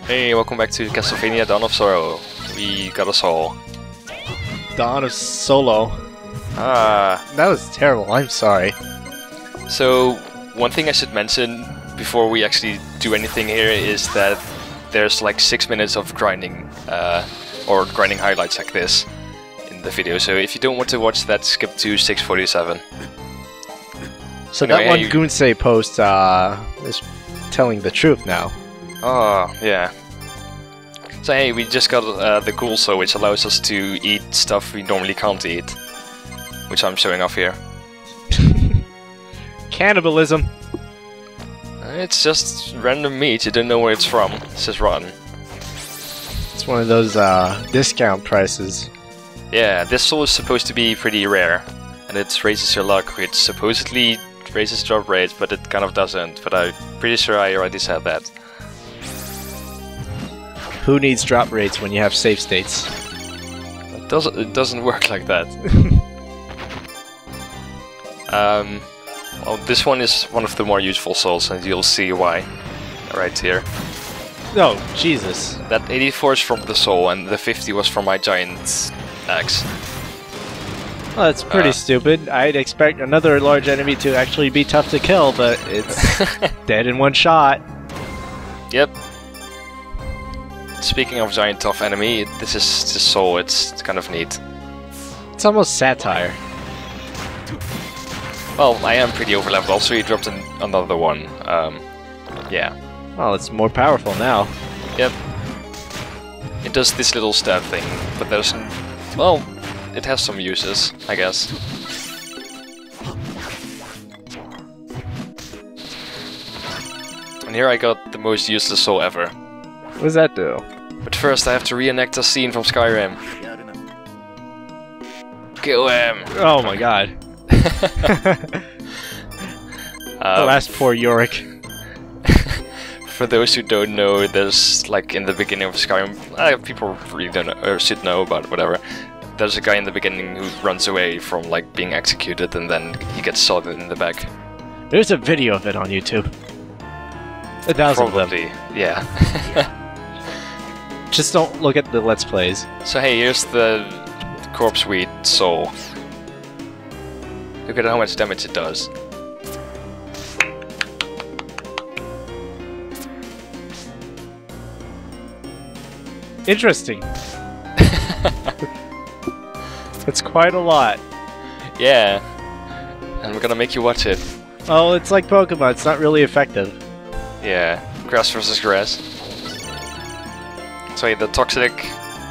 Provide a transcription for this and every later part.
Hey, welcome back to Castlevania Dawn of Sorrow. We got a soul. Dawn of Solo. Ah. That was terrible, I'm sorry. So, one thing I should mention before we actually do anything here is that there's like 6 minutes of grinding, or grinding highlights like this in the video. So if you don't want to watch that, skip to 6:47. So anyway, that one Gunsei post is telling the truth now. Oh, yeah. So hey, we just got the Gulso, which allows us to eat stuff we normally can't eat. Which I'm showing off here. Cannibalism! It's just random meat, you don't know where it's from. It's just rotten. It's one of those discount prices. Yeah, this soul is supposed to be pretty rare. And it raises your luck, which supposedly raises drop rates, but it kind of doesn't. But I'm pretty sure I already said that. Who needs drop rates when you have save states? It doesn't work like that. Well, this one is one of the more useful souls, and you'll see why right here. Oh, Jesus. That 84 is from the soul, and the 50 was from my giant axe. Well, that's pretty stupid. I'd expect another large enemy to actually be tough to kill, but it's dead in one shot. Yep. Speaking of giant tough enemy, this is the soul, it's kind of neat. It's almost satire. Well, I am pretty overleveled, also he dropped another one. Yeah. Well, it's more powerful now. Yep. It does this little stab thing, but there's... well, it has some uses, I guess. And here I got the most useless soul ever. What does that do? But first I have to reenact a scene from Skyrim. Kill him! Oh my god. Alas, poor Yorick. For those who don't know, there's like in the beginning of Skyrim, people really don't know, or should know, but whatever. There's a guy in the beginning who runs away from like being executed, and then he gets shot in the back. There's a video of it on YouTube. 1,000 Probably, yeah. Just don't look at the Let's Plays. So hey, here's the corpse weed soul. Look at how much damage it does. Interesting. It's quite a lot. Yeah. And we're gonna make you watch it. Oh, it's like Pokemon, it's not really effective. Yeah, grass versus grass. So yeah, the toxic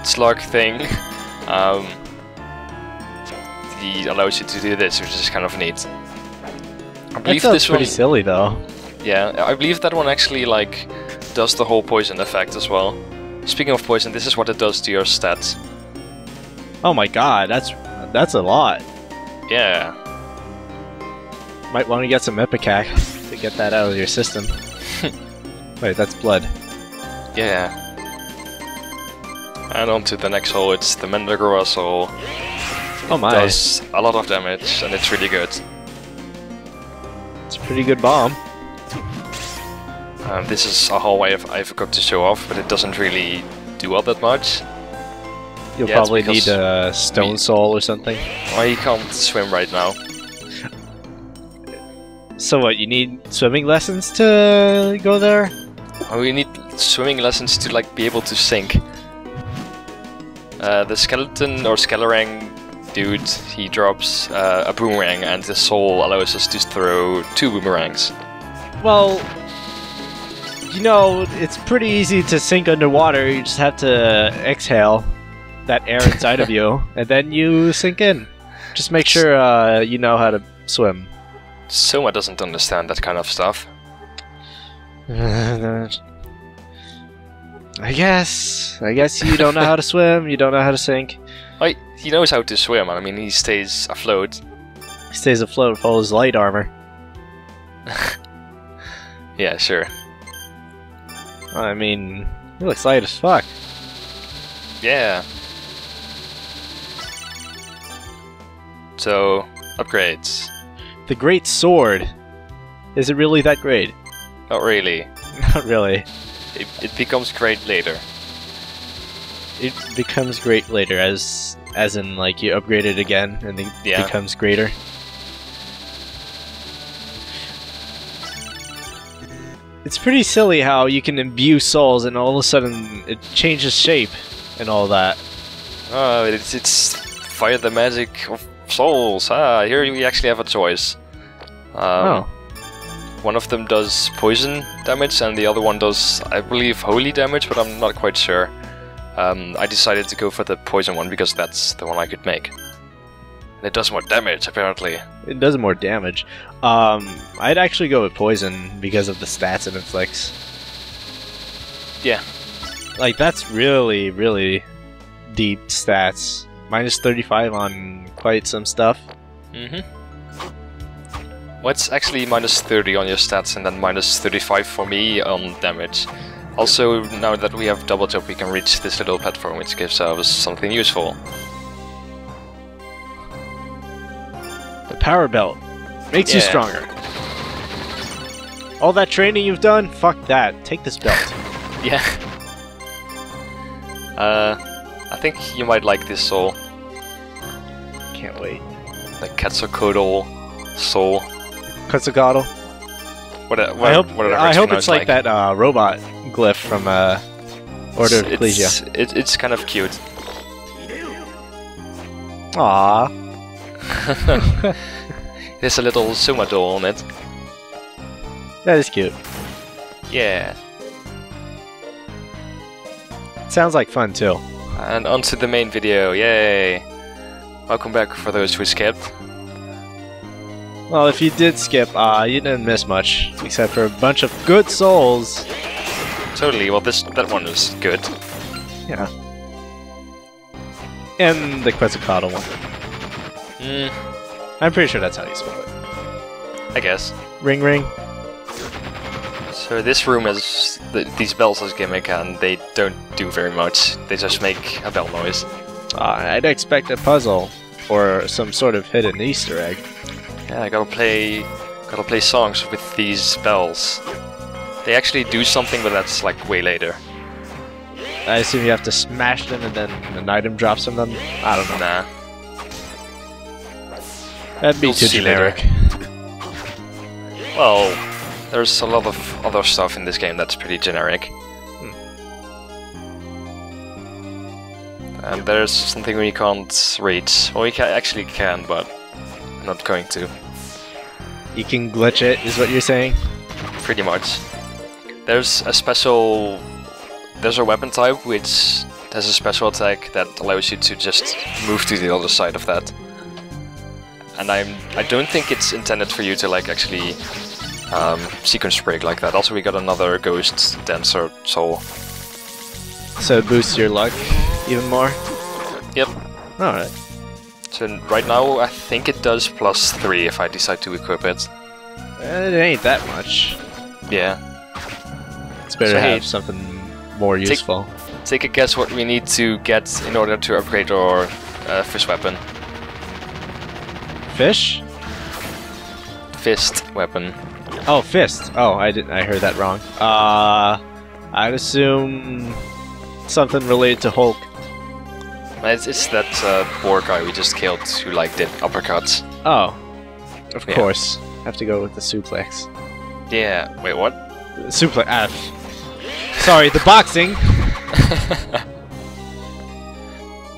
slug thing, he allows you to do this, which is kind of neat. I believe that sounds this pretty one, silly though. yeah, I believe that one actually like does the whole poison effect as well. Speaking of poison, this is what it does to your stats. Oh my god, that's a lot. Yeah. Might want to get some Ipecac to get that out of your system. Wait, that's blood. Yeah. And on to the next soul, it's the Mandragora soul. Oh my. It does a lot of damage, and it's really good. It's a pretty good bomb. This is a hallway I forgot to show off, but it doesn't really do all that much. You'll Yeah, probably it's need a stone soul or something. Oh, you can't swim right now. So what, you need swimming lessons to go there? Oh, we need swimming lessons to like be able to sink. The skeleton or Skelerang dude, he drops a boomerang, and the soul allows us to throw 2 boomerangs. Well, you know, it's pretty easy to sink underwater. You just have to exhale that air inside of you, and then you sink in. Just make sure you know how to swim. Soma doesn't understand that kind of stuff. I guess you don't know how to swim, you don't know how to sink. Oh, he knows how to swim, I mean, he stays afloat. He stays afloat with all his light armor. Yeah, sure. I mean, he looks light as fuck. Yeah. So, upgrades. The Great Sword. Is it really that great? Not really. Not really. it becomes great later. It becomes great later, as in like you upgrade it again and it becomes greater. It's pretty silly how you can imbue souls and all of a sudden it changes shape and all that. Oh, it's fire the magic of souls. Ah, here we actually have a choice. One of them does poison damage and the other one does, I believe, holy damage, but I'm not quite sure. I decided to go for the poison one because that's the one I could make. And it does more damage, apparently. It does more damage. I'd actually go with poison because of the stats it inflicts. Yeah. Like, that's really, really deep stats. Minus 35 on quite some stuff. Well, it's actually minus 30 on your stats and then minus 35 for me on damage. Also, now that we have double jump, we can reach this little platform, which gives us something useful. The power belt makes you stronger. All that training you've done? Fuck that. Take this belt. Yeah. I think you might like this soul. Can't wait. The Quetzalcoatl soul. Quetzalcoatl? I hope it's like that robot glyph from Order of Ecclesia. It's kind of cute. Aww. There's a little Sumadol on it. That is cute. Yeah. Sounds like fun too. And onto the main video, yay! Welcome back for those who skipped. Well, if you did skip, you didn't miss much, except for a bunch of good souls. Totally, well that one was good. Yeah. And the Quetzalcoatl one. I'm pretty sure that's how you spell it. I guess. Ring ring. So this room has these bells as gimmick and they don't do very much. They just make a bell noise. I'd expect a puzzle or some sort of hidden Easter egg. Yeah, I gotta play songs with these bells. They actually do something, but that's like way later. I assume you have to smash them and then an item drops from them? I don't know. Nah. That'd be too generic. Well, there's a lot of other stuff in this game that's pretty generic. And there's something we can't reach. Well, we actually can, but I'm not going to. You can glitch it, is what you're saying? Pretty much. There's a weapon type which has a special attack that allows you to just move to the other side of that. And I don't think it's intended for you to like actually sequence break like that. Also, we got another ghost dancer soul. So it boosts your luck even more? Yep. Alright. So right now, I think it does +3 if I decide to equip it. It ain't that much. Yeah. It's better to have something more useful. Take a guess what we need to get in order to upgrade our fish weapon. Fish? Fist weapon. Oh, fist. Oh, I heard that wrong. I'd assume something related to Hulk. It's that boar guy we just killed who like did uppercuts. Oh, of course. Have to go with the suplex. Yeah. Wait, what? Suplex. Sorry, the boxing.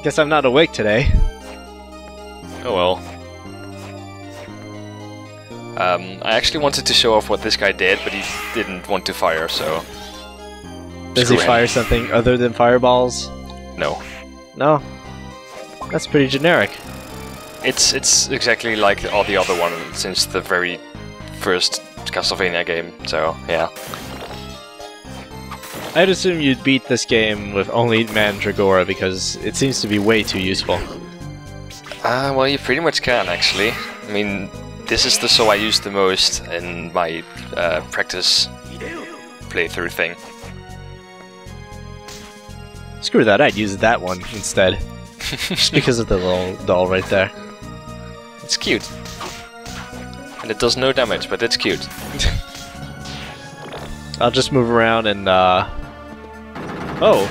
Guess I'm not awake today. Oh well. I actually wanted to show off what this guy did, but he didn't want to fire, so... Does he fire something other than fireballs? No. No? That's pretty generic. It's exactly like all the other ones since the very first Castlevania game, so yeah. I'd assume you'd beat this game with only Mandragora because it seems to be way too useful. Well, you pretty much can, actually. I mean, this is the soul I use the most in my practice playthrough thing. Screw that, I'd use that one instead. Just because of the little doll right there. It's cute. And it does no damage, but it's cute. I'll just move around and Oh.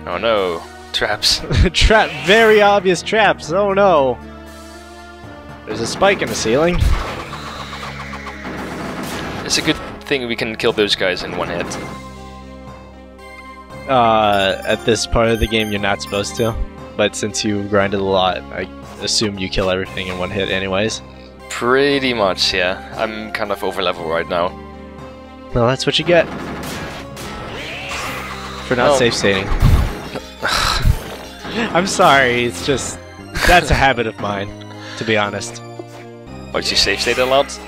Oh no. Traps. Very obvious traps. Oh no. There's a spike in the ceiling. It's a good thing we can kill those guys in one hit. At this part of the game, you're not supposed to. But since you grinded a lot, I assume you kill everything in one hit anyways. Pretty much, yeah. I'm kind of over level right now. Well, that's what you get. For not safe stating. I'm sorry, it's just... That's a habit of mine, to be honest. But you safe state a lot?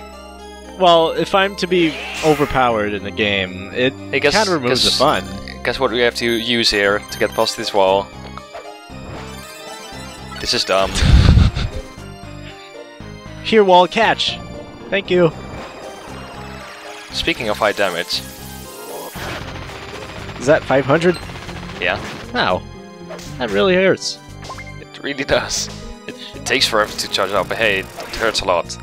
Well, if I'm to be overpowered in the game, it kind of removes the fun. Guess what we have to use here to get past this wall? This is dumb. Here, wall, catch! Thank you. Speaking of high damage. Is that 500? Yeah. Ow. That really hurts. It really does. It takes forever to charge up, but hey, it hurts a lot.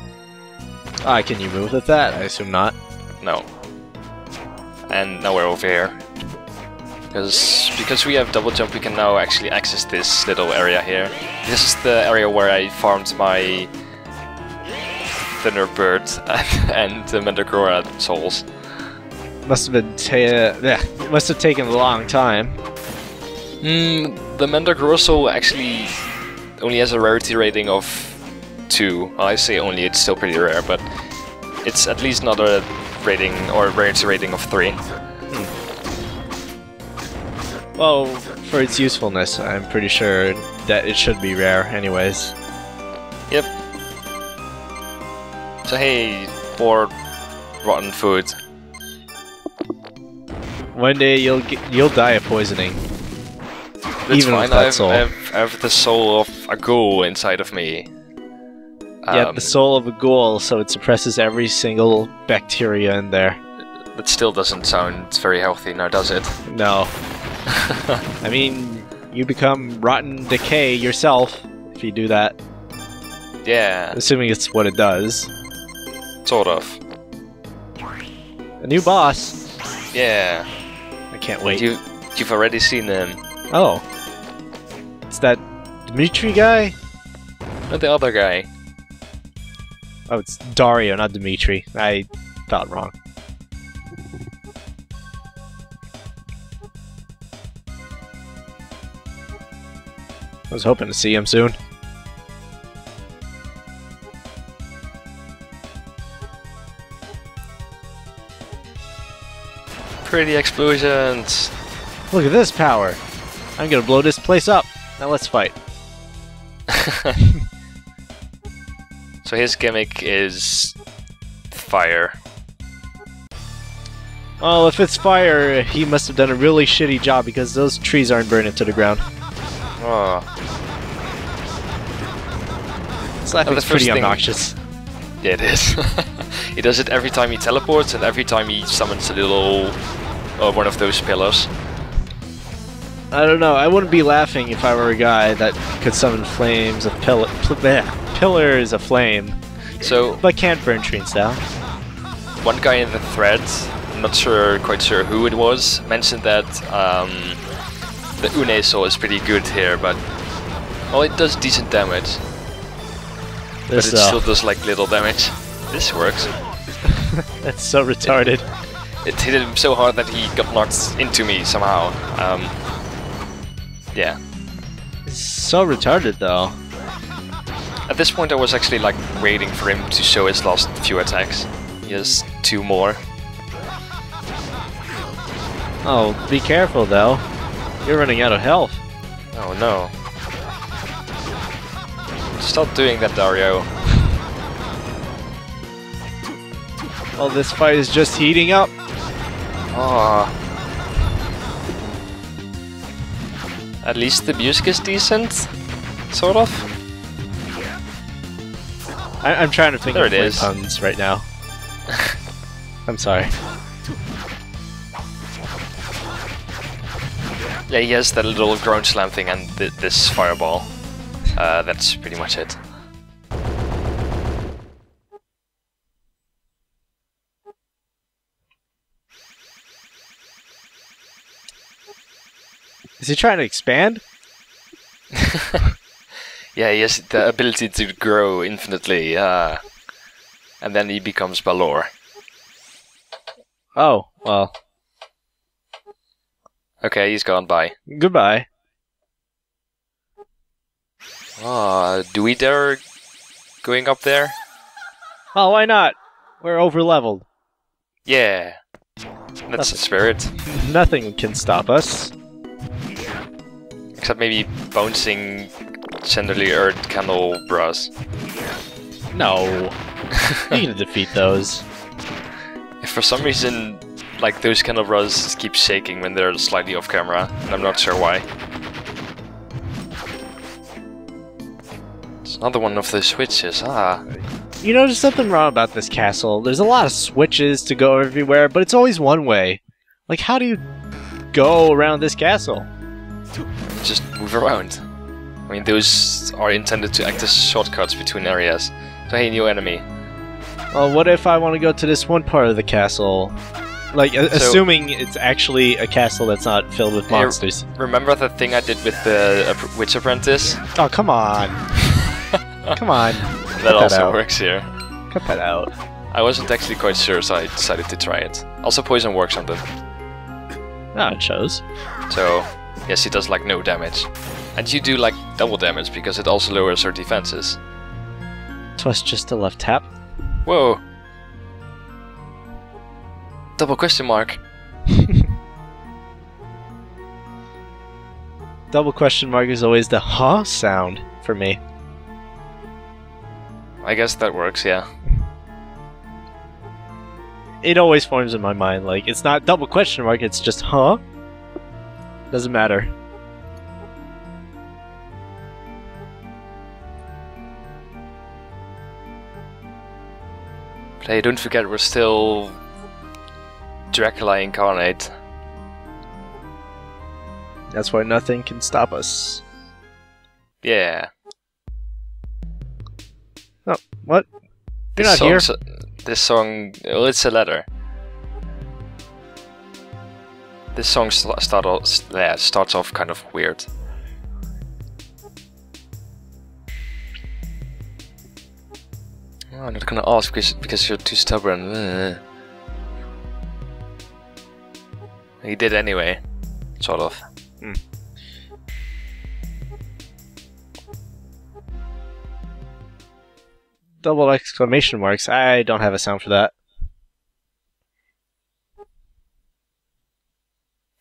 Can you move with that? I assume not. No. And now we're over here. Because we have double jump, we can now actually access this little area here. This is the area where I farmed my Thunderbird and the Mandragora souls. Must have taken a long time. The Mandragora soul actually only has a rarity rating of 2. Well, I say only, it's still pretty rare, but it's at least not a rating or a rarity rating of 3. Well, for its usefulness, I'm pretty sure that it should be rare anyways. Yep. So hey, more rotten food. One day you'll die of poisoning. That's even fine. with that soul. I have the soul of a ghoul inside of me. Yeah, the soul of a ghoul, so it suppresses every single bacteria in there. That still doesn't sound very healthy, now does it? No. I mean, you become rotten decay yourself if you do that. Yeah. Assuming it's what it does. Sort of. A new boss. Yeah. I can't wait. You've already seen him. Oh. It's that Dimitri guy? Not the other guy. Oh, it's Dario, not Dimitri. I thought wrong. I was hoping to see him soon. Pretty explosions. Look at this power. I'm gonna blow this place up. Now let's fight. So his gimmick is fire. Well, if it's fire, he must have done a really shitty job because those trees aren't burning to the ground. Oh. Slapping's pretty obnoxious. Yeah, it is. He does it every time he teleports and every time he summons a little... one of those pillars. I don't know, I wouldn't be laughing if I were a guy that could summon flames of pillars of flame. So, but can't burn trees down. One guy in the thread, I'm not quite sure who it was, mentioned that the Une soul is pretty good here, but well, it does decent damage. But it still does like little damage. This works. That's so retarded. It hit him so hard that he got knocked into me somehow. Yeah. It's so retarded though. At this point I was actually like waiting for him to show his last few attacks. He has 2 more. Oh, be careful though. You're running out of health. Oh no. Stop doing that, Dario. Well, this fight is just heating up. Ah. At least the music is decent, sort of. I'm trying to think of it puns right now. I'm sorry. Yeah, he has that little ground slam thing and this fireball. That's pretty much it. Is he trying to expand? Yeah, he has the ability to grow infinitely, and then he becomes Balor. Oh, well. Okay, he's gone, bye. Goodbye. Do we dare going up there? Oh, why not? We're over-leveled. Yeah. That's the spirit. Nothing can stop us. Except maybe bouncing Chandelier Earth Candle Bras. No. You can defeat those. If for some reason, like, those Candle Bras keep shaking when they're slightly off camera, and I'm not sure why. It's another one of the switches, You know, there's something wrong about this castle. There's a lot of switches to go everywhere, but it's always one way. Like, how do you go around this castle? Just move around. I mean, those are intended to act as shortcuts between areas. So hey, new enemy. Well, what if I want to go to this one part of the castle? Like, assuming it's actually a castle that's not filled with monsters. Remember the thing I did with the Witch Apprentice? Oh, come on. Come on. That also works here. Cut that out. I wasn't actually quite sure, so I decided to try it. Also, poison works on them. Ah, it shows. So, yes, he does like no damage. And you do like double damage because it also lowers our defenses. Twas just a left tap. Whoa! Double question mark. Double question mark is always the huh sound for me. I guess that works, yeah. It always forms in my mind, like, it's not double question mark, it's just huh? Doesn't matter. But hey, don't forget we're still Dracula incarnate. That's why nothing can stop us. Yeah. Oh, what? You're not here? This song, well, it's a letter. This song starts off kind of weird. Oh, I'm not gonna ask because you're too stubborn. He did anyway, sort of. Double exclamation marks. I don't have a sound for that.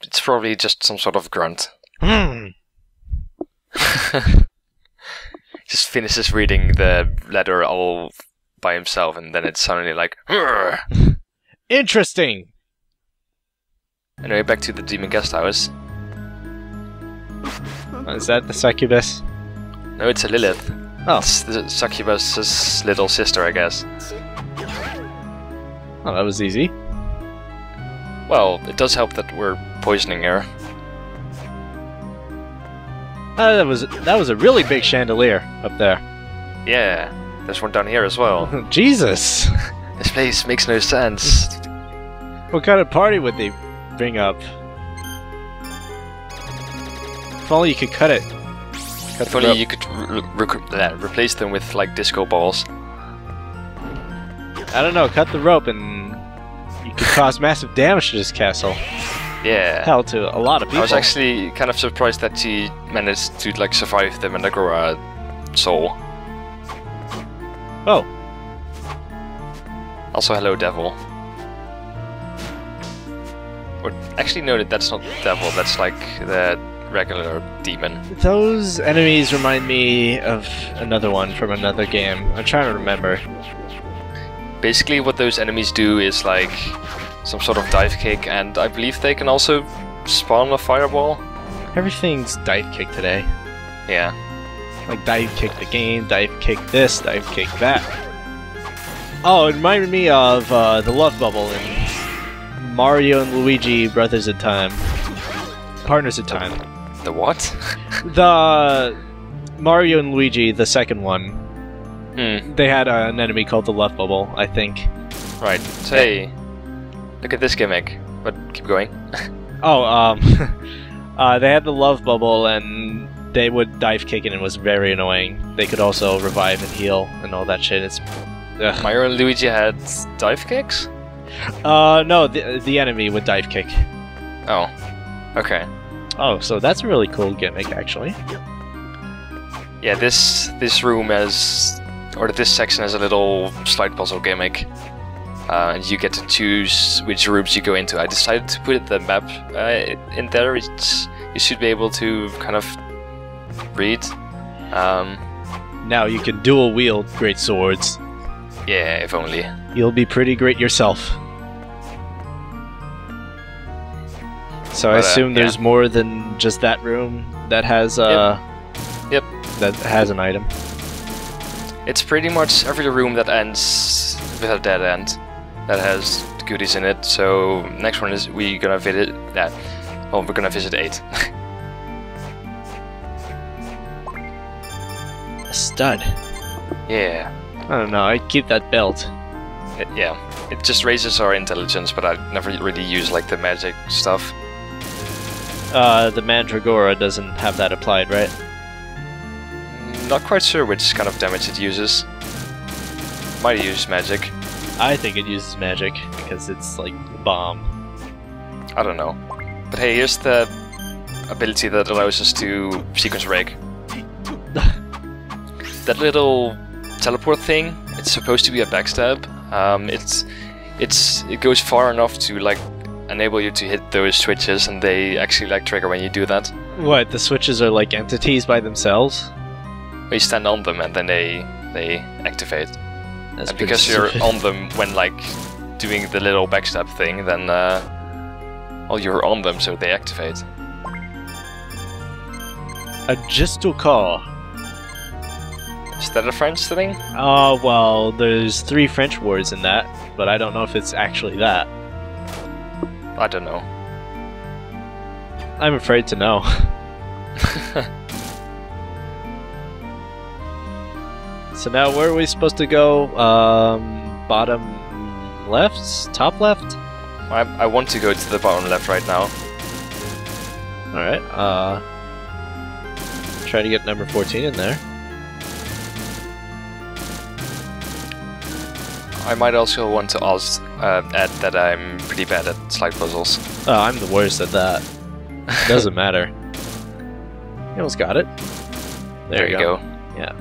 It's probably just some sort of grunt. Just finishes reading the letter all by himself, and then it's suddenly like, "Urgh." Interesting! Anyway, back to the demon guest house. Is that the succubus? No, it's a Lilith. Oh. It's the succubus's little sister, I guess. Oh, that was easy. Well, it does help that we're poisoning her. That was a really big chandelier up there. Yeah, there's one down here as well. Jesus! This place makes no sense. What kind of party would they bring up? If only you could cut it. If only you could replace them with like disco balls. I don't know, cut the rope and you could cause massive damage to this castle. Yeah. Hell, to a lot of people. I was actually kind of surprised that she managed to like survive the Mandragora soul. Oh. Also, hello, devil. Or actually, no, that's not devil. That's like the regular demon. Those enemies remind me of another one from another game. I'm trying to remember. Basically, what those enemies do is like some sort of dive kick, and I believe they can also spawn a fireball. Everything's dive kick today. Yeah. Like dive kick the game, dive kick this, dive kick that. Oh, it reminded me of the love bubble in Mario and Luigi Brothers in Time. Partners in Time. The what? The Mario and Luigi, the second one. Hmm. They had an enemy called the love bubble, I think. Right. So, hey, look at this gimmick. But keep going. Oh, They had the love bubble, and they would dive kick it, and it was very annoying. They could also revive and heal and all that shit. It's ugh. Mario and Luigi had dive kicks? No, the enemy would dive kick. Oh, okay. Oh, so that's a really cool gimmick, actually. Yeah, this room has, or this section has a little slide puzzle gimmick, and you get to choose which rooms you go into. I decided to put the map in there, which you should be able to kind of read. Now you can dual wield great swords. Yeah, if only. You'll be pretty great yourself. So I assume there's more than just that room that has Yep. that has an item. It's pretty much every room that ends with a dead end that has goodies in it. So next one is we're gonna visit that. Well, we're gonna visit 8. A stud. Yeah. I don't know. I'd keep that belt. Yeah. It just raises our intelligence, but I never really use like the magic stuff. The Mandragora doesn't have that applied, right? Not quite sure which kind of damage it uses. Might use magic. I think it uses magic because it's like bomb. I don't know. But hey, here's the ability that allows us to sequence break. That little teleport thing, it's supposed to be a backstab. It goes far enough to like enable you to hit those switches, and they actually like trigger when you do that. What, the switches are like entities by themselves? You stand on them and then they activate. That's and because you're on them when like doing the little backstab thing, then well, you're on them, so they activate. A gestal car. Is that a French thing? Oh, well, there's 3 French words in that, but I don't know if it's actually that. I don't know. I'm afraid to know. So now where are we supposed to go? Bottom left? Top left? I want to go to the bottom left right now. Alright, try to get number 14 in there. I might also want to add that I'm pretty bad at slide puzzles. Oh, I'm the worst at that. Doesn't matter. You almost got it. There you go. Yeah.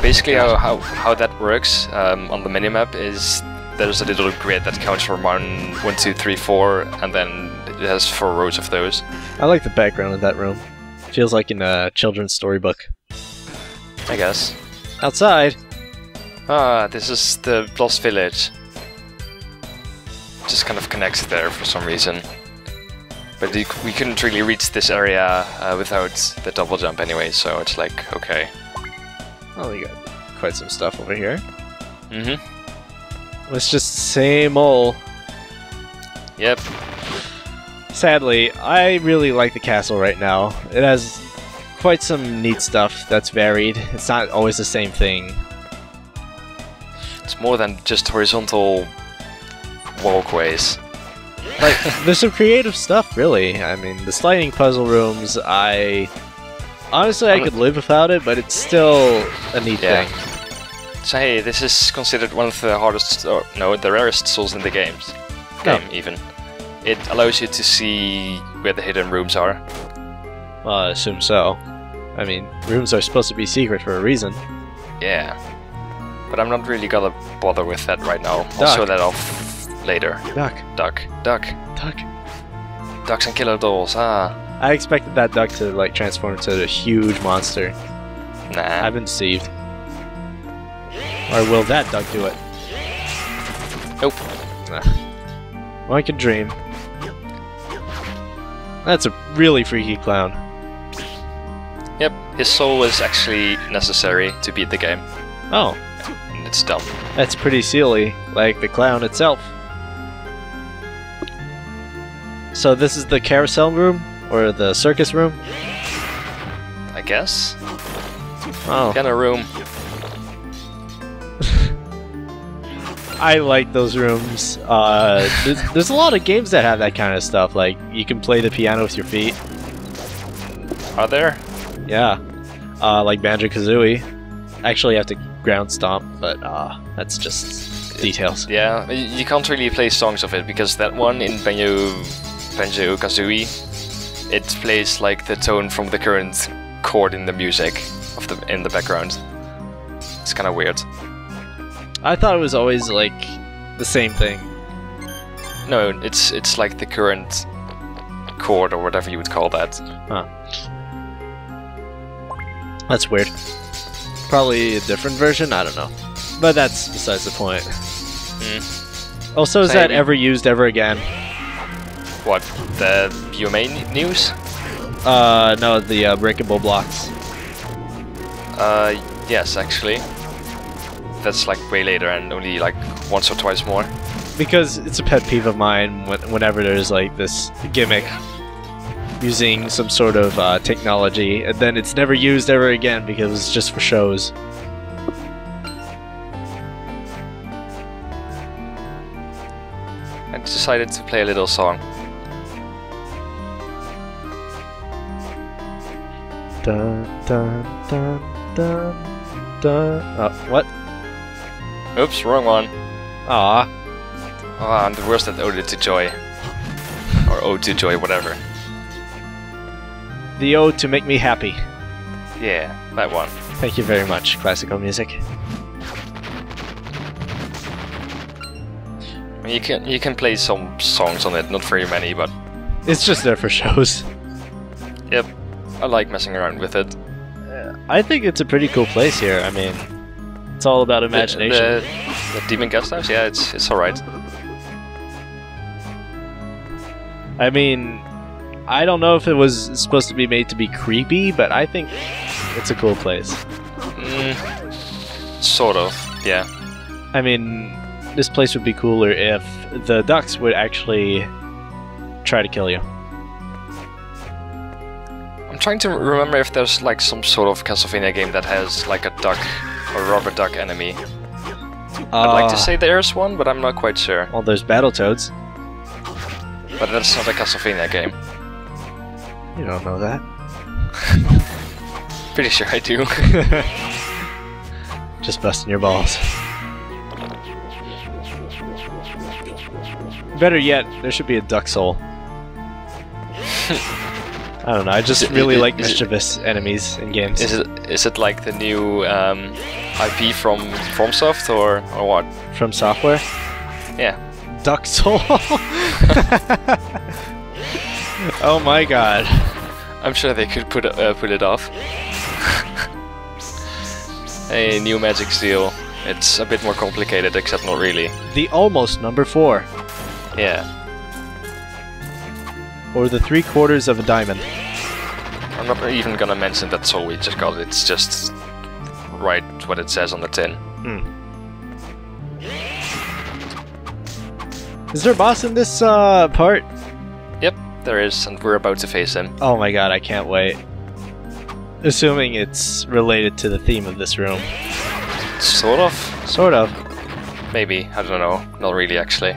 Basically, how that works on the minimap is there's a little grid that counts from 1, 2, 3, 4, and then it has 4 rows of those. I like the background of that room. Feels like in a children's storybook. I guess. Outside! Ah, this is the Lost Village. Just kind of connects there for some reason. But we couldn't really reach this area without the double jump anyway, so it's like, okay. Oh, we got quite some stuff over here. Mm-hmm. It's just the same old. Yep. Sadly, I really like the castle right now. It has quite some neat stuff that's varied. It's not always the same thing. It's more than just horizontal walkways. Like, there's some creative stuff, really. I mean, the sliding puzzle rooms, honestly, I could live without it, but it's still a neat thing. So hey, this is considered one of the hardest, or no, the rarest souls in the game even. It allows you to see where the hidden rooms are. Well, I assume so. I mean, rooms are supposed to be secret for a reason. Yeah. But I'm not really gonna bother with that right now. Duck. I'll show that off later. Duck. Duck. Duck. Duck. Ducks and killer dolls, ah. I expected that duck to, like, transform into a huge monster. Nah. I've been deceived. Or will that duck do it? Nope. Nah. One can dream. That's a really freaky clown. Yep, his soul is actually necessary to beat the game. Oh. And it's dumb. That's pretty silly, like the clown itself. So this is the carousel room? Or the circus room? I guess? Oh. Kind of room. I like those rooms. There's a lot of games that have that kind of stuff. Like you can play the piano with your feet. Are there? Yeah. Like Banjo-Kazooie. Actually, you have to ground stomp, but that's just details. Yeah, you can't really play songs of it because that one in Banjo-Kazooie, it plays like the tone from the current chord in the music in the background. It's kind of weird. I thought it was always like the same thing. No, it's like the current chord or whatever you would call that. Huh. That's weird. Probably a different version, I don't know. But that's besides the point. Also, is that ever used ever again? What? The UMA news? No, the breakable blocks. Yes, actually. That's like way later and only like once or twice more. Because it's a pet peeve of mine whenever there's like this gimmick using some sort of technology, and then it's never used ever again because it's just for shows. I decided to play a little song. Dun dun dun dun dun. Oh, what? Oops, wrong one. Aw. Oh, I'm the worst at Ode to Joy. Or Ode to Joy, whatever. The ode to make me happy. Yeah, that one. Thank you very much, classical music. I mean, you can play some songs on it, not very many, but It's just there for shows. yep, I like messing around with it. I think it's a pretty cool place here. I mean, it's all about imagination. The Demon Guest House, yeah, it's alright. I mean, I don't know if it was supposed to be made to be creepy, but I think it's a cool place. Sort of, yeah. I mean, this place would be cooler if the ducks would actually try to kill you. I'm trying to remember if there's like some sort of Castlevania game that has like a duck or rubber duck enemy. I'd like to say there's one, but I'm not quite sure. Well, there's Battletoads. But that's not a Castlevania game. You don't know that. Pretty sure I do. Just busting your balls. Better yet, there should be a duck soul. I don't know, I just really like mischievous enemies in games. Is it like the new IP from FromSoft or what? From Software? Yeah. Duck soul? Oh my god. I'm sure they could put it off. A new magic steel. It's a bit more complicated, except not really. The almost number 4. Yeah. Or the 3/4 of a diamond. I'm not even gonna mention that soul we just got. It's just right what it says on the tin. Is there a boss in this part? Yep, there is, and we're about to face him. Oh my god, I can't wait. Assuming it's related to the theme of this room. Sort of. Sort of. Maybe. I don't know. Not really, actually.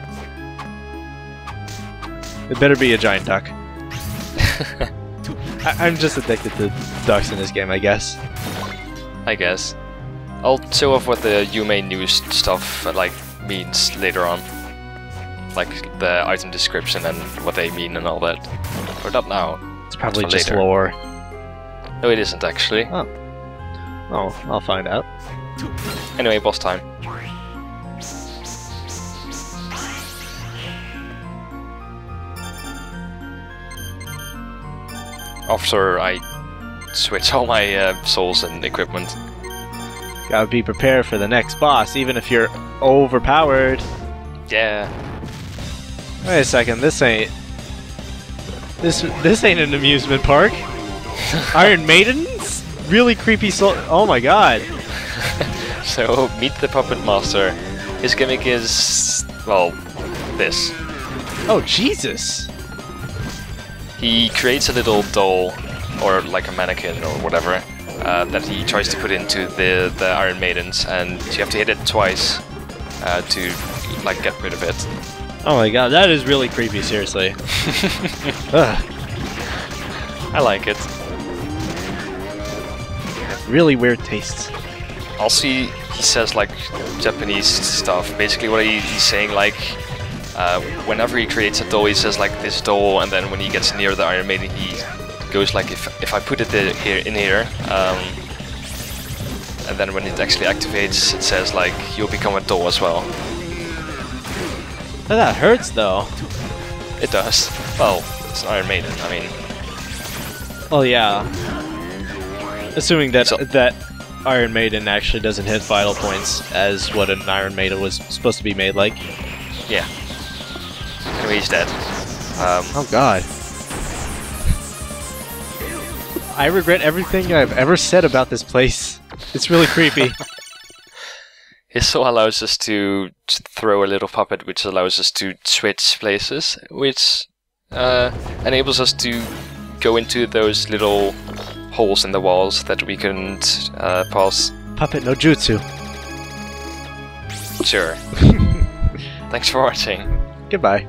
It better be a giant duck. I'm just addicted to ducks in this game, I guess. I guess. I'll show off what the UMA news stuff like means later on. Like the item description and what they mean and all that. Or not now. It's probably for just later. lore. No, it isn't actually. Oh. Oh, I'll find out. Anyway, boss time. After I switch all my souls and equipment. Gotta be prepared for the next boss, even if you're overpowered. Yeah. Wait a second, this ain't an amusement park. Iron Maidens? Really creepy soul. Oh my god. So, meet the Puppet Master. His gimmick is, well, this. Oh, Jesus. He creates a little doll, or like a mannequin or whatever, that he tries to put into the Iron Maidens, and you have to hit it twice to like get rid of it. Oh my god, that is really creepy, seriously. Ugh. I like it. Really weird tastes. Also, he says like Japanese stuff. Basically, what he's saying, like, whenever he creates a doll, he says like this doll, and then when he gets near the Iron Maiden, he goes like, if I put it in here, and then when it actually activates, it says like you'll become a doll as well. That hurts though. It does. Well, it's an Iron Maiden. I mean. Well, yeah. Assuming that that Iron Maiden actually doesn't hit vital points as what an Iron Maiden was supposed to be made like. Yeah. Anyway, he's dead. Oh god. I regret everything I've ever said about this place. It's really creepy. It also allows us to throw a little puppet, which allows us to switch places, which enables us to go into those little holes in the walls that we couldn't pass. Puppet no jutsu. Sure. Thanks for watching. Goodbye.